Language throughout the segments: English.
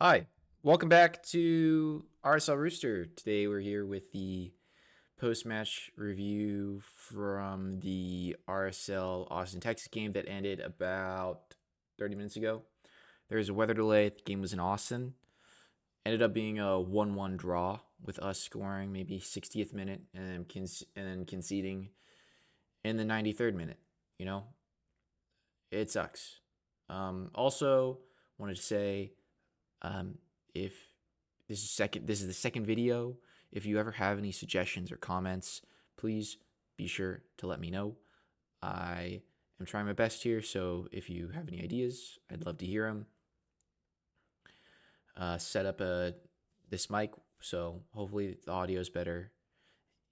Hi, welcome back to RSL Rooster. Today we're here with the post-match review from the RSL Austin, Texas game that ended about 30 minutes ago. There was a weather delay. The game was in Austin. Ended up being a 1-1 draw with us scoring maybe 60th minute and then conceding in the 93rd minute. You know, it sucks. Also, wanted to say um, if this is the second video. If you ever have any suggestions or comments, please be sure to let me know. I am trying my best here, so if you have any ideas, I'd love to hear them. Set up this mic, so hopefully the audio is better.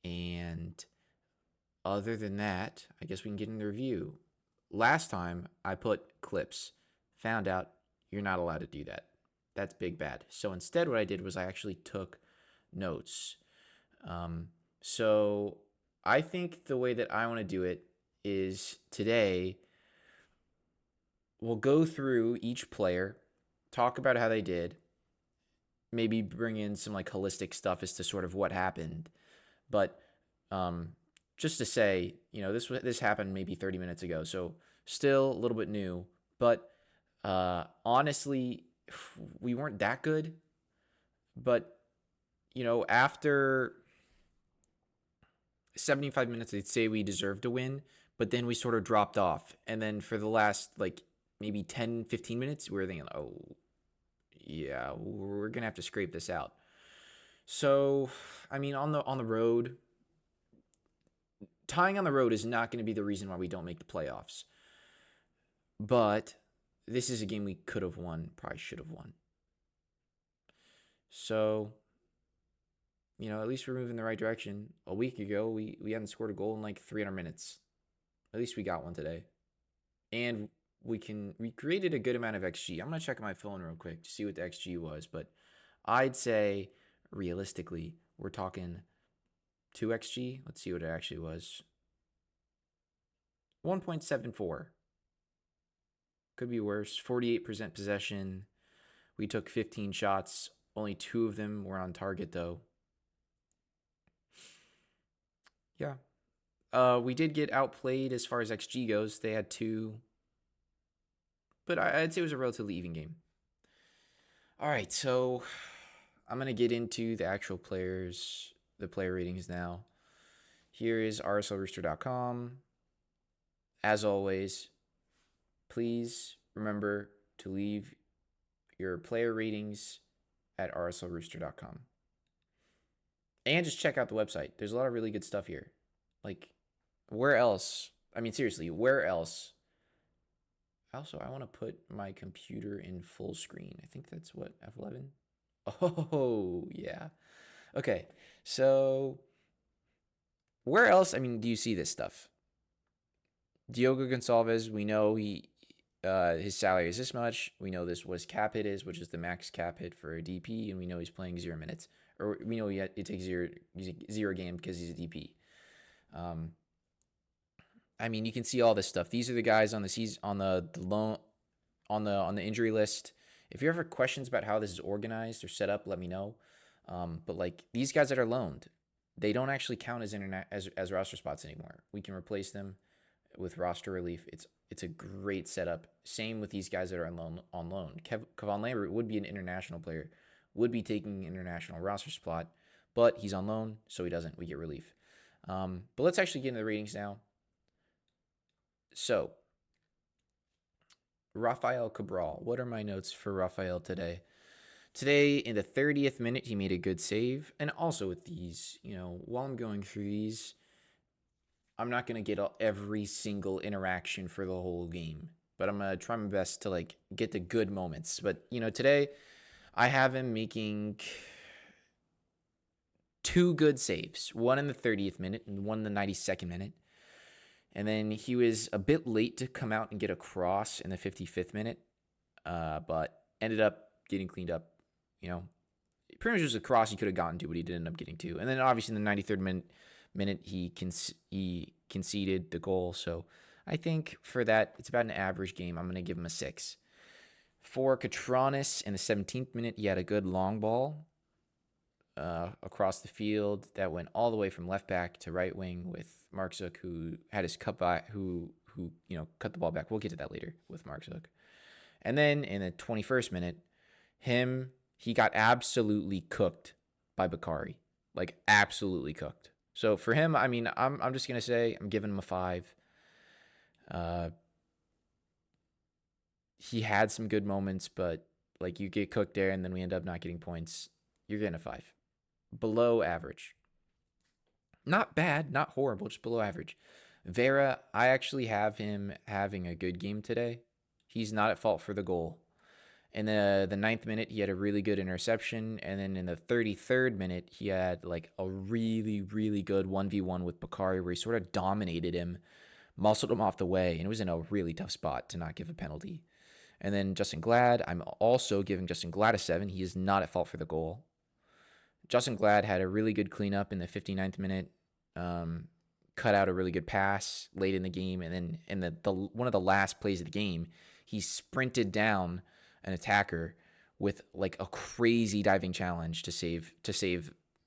And other than that, I guess we can get in the review. Last time I put clips, found out you're not allowed to do that. That's big bad. So instead, what I did was I actually took notes. So I think the way that I want to do it is today we'll go through each player, talk about how they did, maybe bring in some like holistic stuff as to sort of what happened. But just to say, this happened maybe 30 minutes ago, so still a little bit new. But honestly, we weren't that good. But after 75 minutes, they'd say we deserved to win, but then we sort of dropped off. And then for the last like maybe 10, 15 minutes, we were thinking, oh, yeah, we're going to have to scrape this out. So, I mean, on the road, tying on the road is not going to be the reason why we don't make the playoffs. But this is a game we could have won, probably should have won. So, at least we're moving in the right direction. A week ago, we hadn't scored a goal in like 300 minutes. At least we got one today. And we created a good amount of XG. I'm going to check my phone real quick to see what the XG was. But I'd say, realistically, we're talking 2 XG. Let's see what it actually was. 1.74. Could be worse. 48% possession. We took 15 shots. Only 2 of them were on target, though. Yeah. We did get outplayed as far as XG goes. They had 2. But I'd say it was a relatively even game. All right, so I'm going to get into the actual players, the player ratings now. Here is rslrooster.com. As always, please remember to leave your player ratings at rslrooster.com. And just check out the website. There's a lot of really good stuff here. Like, where else? I mean, seriously, where else? Also, I want to put my computer in full screen. I think that's what, F11? Oh, yeah. Okay, so where else, I mean, do you see this stuff? Diogo Gonçalves, we know his salary is this much. We know this what his cap hit is, which is the max cap hit for a DP, and we know he's playing 0 minutes. Or we know it takes zero game because he's a DP. I mean, you can see all this stuff. These are the guys on the season, on the loan, on the injury list. If you ever have questions about how this is organized or set up, let me know. But like these guys that are loaned, they don't actually count as roster spots anymore. We can replace them with roster relief. It's a great setup. Same with these guys that are on loan. Kevon Lambert would be an international player, would be taking international roster spot, but he's on loan, so he doesn't. We get relief. But let's actually get into the ratings now. So, Rafael Cabral. What are my notes for Rafael today? Today, in the 30th minute, he made a good save. And also with these, while I'm going through these, I'm not going to get every single interaction for the whole game. But I'm going to try my best to, get the good moments. But, today, I have him making 2 good saves. One in the 30th minute and one in the 92nd minute. And then he was a bit late to come out and get a cross in the 55th minute, but ended up getting cleaned up. Pretty much just a cross he could have gotten to, but he did end up getting to. And then obviously in the 93rd minute he conceded the goal. So I think for that, it's about an average game. I'm going to give him a 6. For Katranis in the 17th minute, he had a good long ball across the field that went all the way from left back to right wing with Mark Zook, who had his cut by who cut the ball back. We'll get to that later with Mark Zook. And then in the 21st minute, he got absolutely cooked by Bakari, like absolutely cooked. So for him, I mean, I'm just gonna say I'm giving him a 5. He had some good moments, but like you get cooked there, and then we end up not getting points. You're getting a 5, below average. Not bad, not horrible, just below average. Vera, I actually have him having a good game today. He's not at fault for the goal. In the 9th minute, he had a really good interception. And then in the 33rd minute, he had like a really, really good 1v1 with Bakari where he sort of dominated him, muscled him off the way, and it was in a really tough spot to not give a penalty. And then Justin Glad, I'm also giving Justin Glad a 7. He is not at fault for the goal. Justin Glad had a really good cleanup in the 59th minute, cut out a really good pass late in the game, and then in the one of the last plays of the game, he sprinted down an attacker with like a crazy diving challenge to save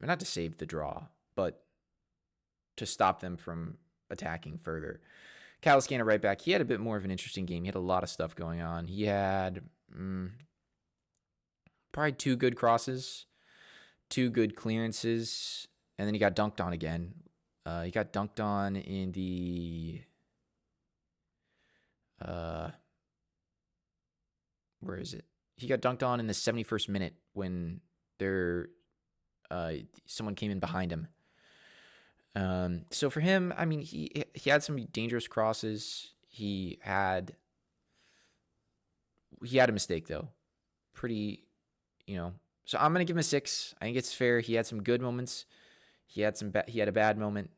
not to save the draw, but to stop them from attacking further. Caliscana right back, he had a bit more of an interesting game. He had a lot of stuff going on. He had probably 2 good crosses, 2 good clearances, and then he got dunked on again. He got dunked on in the where is it? He got dunked on in the 71st minute when someone came in behind him. So for him, I mean, he had some dangerous crosses. He had a mistake though. Pretty, So I'm gonna give him a 6. I think it's fair. He had some good moments. He had a bad moment,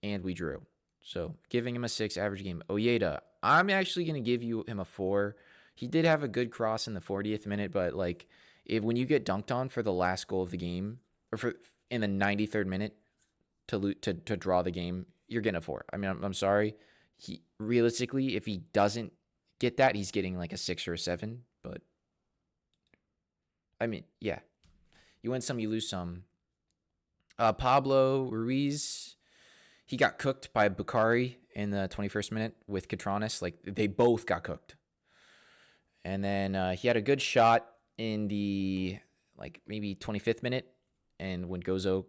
and we drew. So giving him a 6 average game. Ojeda, I'm actually gonna give him a 4. He did have a good cross in the 40th minute, but like when you get dunked on for the last goal of the game, or in the 93rd minute to draw the game, you're getting a 4. I mean, I'm sorry. Realistically, if he doesn't get that, he's getting like a 6 or a 7. But I mean, yeah, you win some, you lose some. Pablo Ruiz, he got cooked by Bakari in the 21st minute with Katranis. Like they both got cooked. And then he had a good shot in the like maybe 25th minute, and when Gozo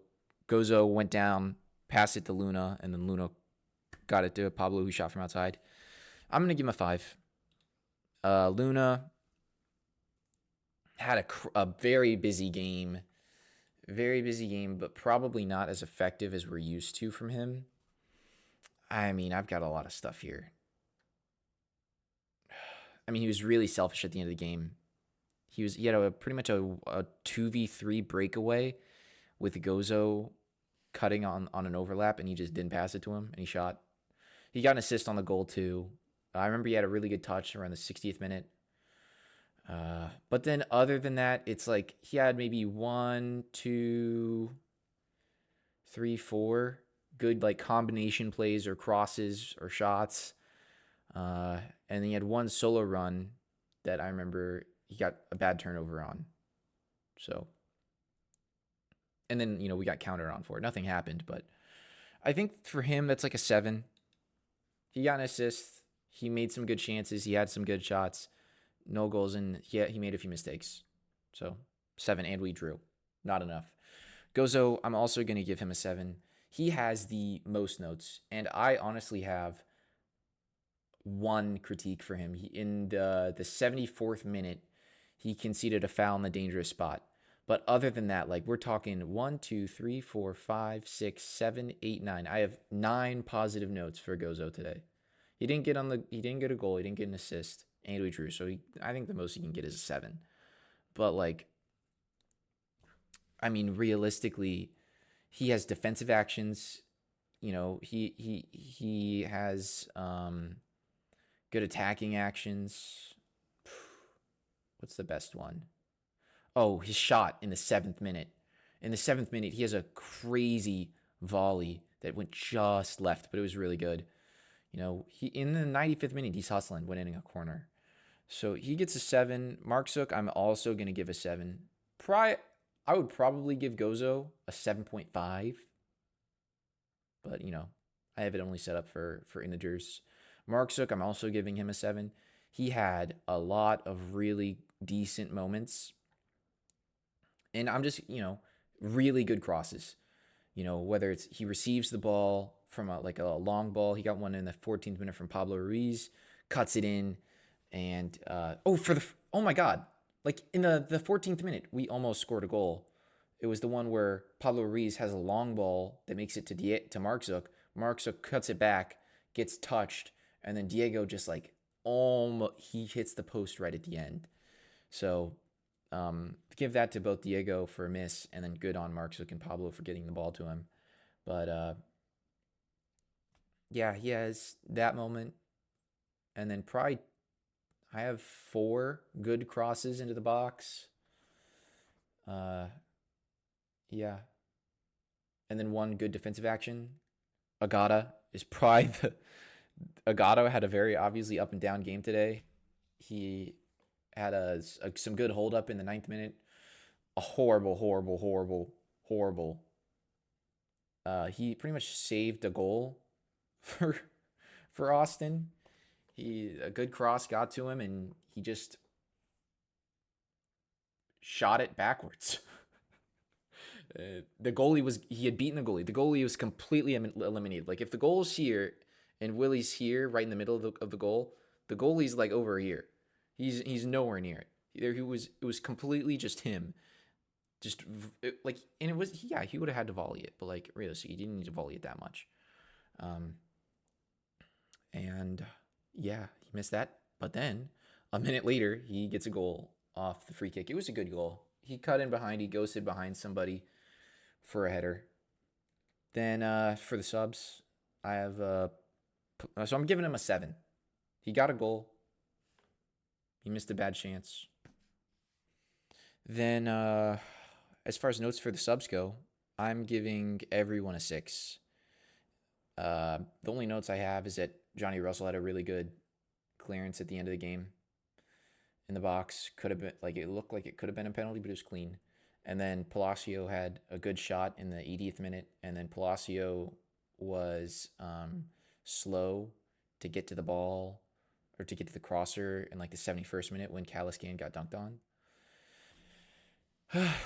went down, passed it to Luna, and then Luna got it to Pablo, who shot from outside. I'm gonna give him a 5. Luna had a very busy game, but probably not as effective as we're used to from him. I mean, I've got a lot of stuff here. I mean, he was really selfish at the end of the game. He had pretty much a 2v3 breakaway with Gozo cutting on an overlap, and he just didn't pass it to him, and he shot. He got an assist on the goal too. I remember he had a really good touch around the 60th minute. But then other than that, it's like he had maybe 1, 2, 3, 4 good like combination plays or crosses or shots. And then he had 1 solo run that I remember he got a bad turnover on. So, and then, we got counted on for it. Nothing happened, but I think for him, that's like a 7. He got an assist. He made some good chances. He had some good shots. No goals, and he made a few mistakes. So, 7, and we drew. Not enough. Gozo, I'm also going to give him a 7. He has the most notes, and I honestly have one critique for him. In the 74th minute, he conceded a foul in the dangerous spot. But other than that, like we're talking 1, 2, 3, 4, 5, 6, 7, 8, 9. I have 9 positive notes for Gozo today. He didn't get a goal, he didn't get an assist, and we drew. So I think the most he can get is a 7. But like, I mean, realistically, he has defensive actions. He has good attacking actions. What's the best one? Oh, his shot in the 7th minute. In the 7th minute, he has a crazy volley that went just left, but it was really good. In the 95th minute, he's hustling, winning a corner. So he gets a 7. Mark Zook, I'm also going to give a 7. I would probably give Gozo a 7.5, but I have it only set up for integers. Mark Zook, I'm also giving him a 7. He had a lot of really decent moments, and I'm just really good crosses. Whether it's he receives the ball from like a long ball, he got one in the 14th minute from Pablo Ruiz, cuts it in, and oh my god, like in the 14th minute, we almost scored a goal. It was the one where Pablo Ruiz has a long ball that makes it to Mark Zook. Mark Zook cuts it back, gets touched, and then Diego just like almost he hits the post right at the end. So give that to both Diego for a miss, and then good on Mark Zook and Pablo for getting the ball to him. But yeah, he has that moment, and then probably I have 4 good crosses into the box. Uh, yeah, and then 1 good defensive action. Agata is probably Agata had a very obviously up and down game today. He had some good hold up in the 9th minute. A horrible. He pretty much saved a goal for Austin. A good cross got to him, and he just shot it backwards. He had beaten the goalie. The goalie was completely eliminated. Like if the goal's here and Willie's here, right in the middle of the goal, the goalie's like over here. He's nowhere near it. It was completely just him. And it was he would have had to volley it, but like really, so he didn't need to volley it that much. And yeah, he missed that. But then a minute later, he gets a goal off the free kick. It was a good goal. He cut in behind. He ghosted behind somebody for a header. Then for the subs, I have so I'm giving him a 7. He got a goal. He missed a bad chance. Then as far as notes for the subs go, I'm giving everyone a 6. The only notes I have is that Johnny Russell had a really good clearance at the end of the game in the box. Could have been like it looked like it could have been a penalty, but it was clean. And then Palacio had a good shot in the 80th minute, and then Palacio was slow to get to the ball or to get to the crosser in like the 71st minute when Caliscan got dunked on.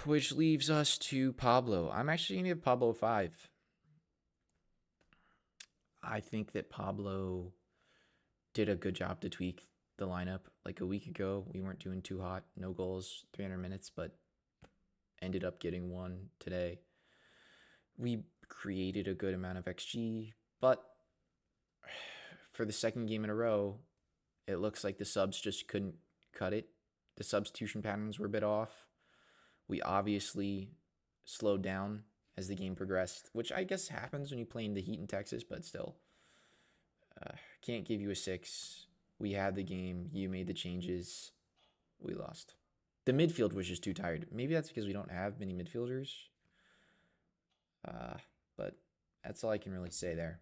Which leaves us to Pablo. I'm actually going to give Pablo a 5. I think that Pablo did a good job to tweak the lineup. Like a week ago, we weren't doing too hot. No goals, 300 minutes, but ended up getting one today. We created a good amount of XG, but for the second game in a row, it looks like the subs just couldn't cut it. The substitution patterns were a bit off. We obviously slowed down as the game progressed, which I guess happens when you play in the heat in Texas, but still. Can't give you a 6. We had the game. You made the changes. We lost. The midfield was just too tired. Maybe that's because we don't have many midfielders. But that's all I can really say there.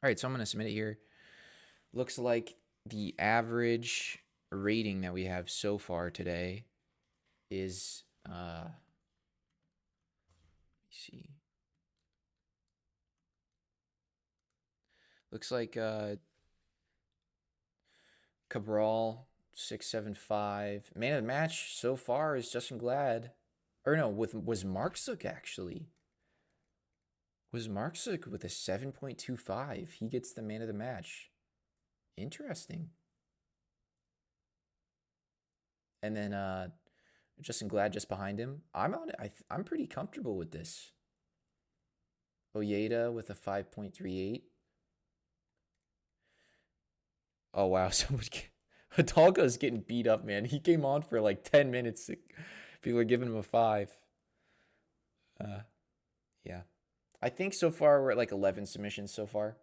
All right, so I'm going to submit it here. Looks like the average rating that we have so far today is, let me see. Looks like Cabral 675. Man of the match so far is Justin Glad. Or no, was Mark Zook actually. Was Mark Zook with a 7.25. He gets the man of the match. Interesting. And then Justin Glad just behind him. I'm pretty comfortable with this. Oyeda with a 5.38. Oh wow, Hidalgo is getting beat up, man. He came on for like 10 minutes. People are giving him a 5. Yeah. I think so far we're at like 11 submissions so far,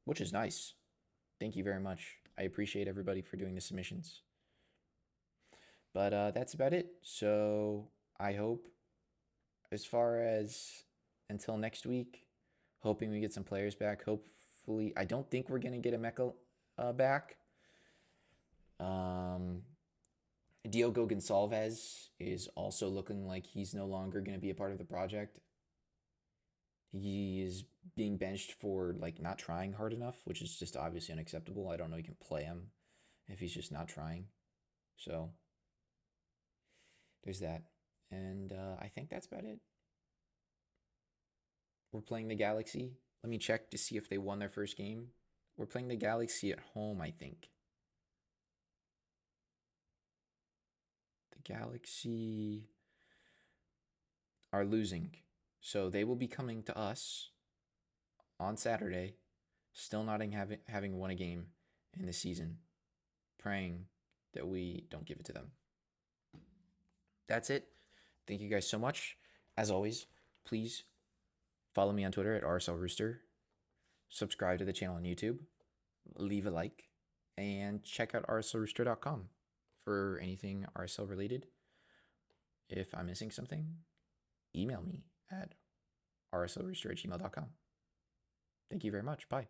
which is nice. Thank you very much. I appreciate everybody for doing the submissions. But that's about it. So I hope, as far as until next week, hoping we get some players back. Hopefully, I don't think we're going to get a Mecca back. Um, Diogo Gonçalves is also looking like he's no longer going to be a part of the project. He is being benched for like not trying hard enough, which is just obviously unacceptable. I don't know you can play him if he's just not trying. So there's that. And I think that's about it. We're playing the Galaxy. Let me check to see if they won their first game. We're playing the Galaxy at home, I think. The Galaxy are losing. So they will be coming to us on Saturday, still not having won a game in the season, praying that we don't give it to them. That's it. Thank you guys so much. As always, please follow me on Twitter at RSLRooster. Subscribe to the channel on YouTube. Leave a like. And check out rslrooster.com for anything RSL related. If I'm missing something, email me at rslrooster@gmail.com. Thank you very much. Bye.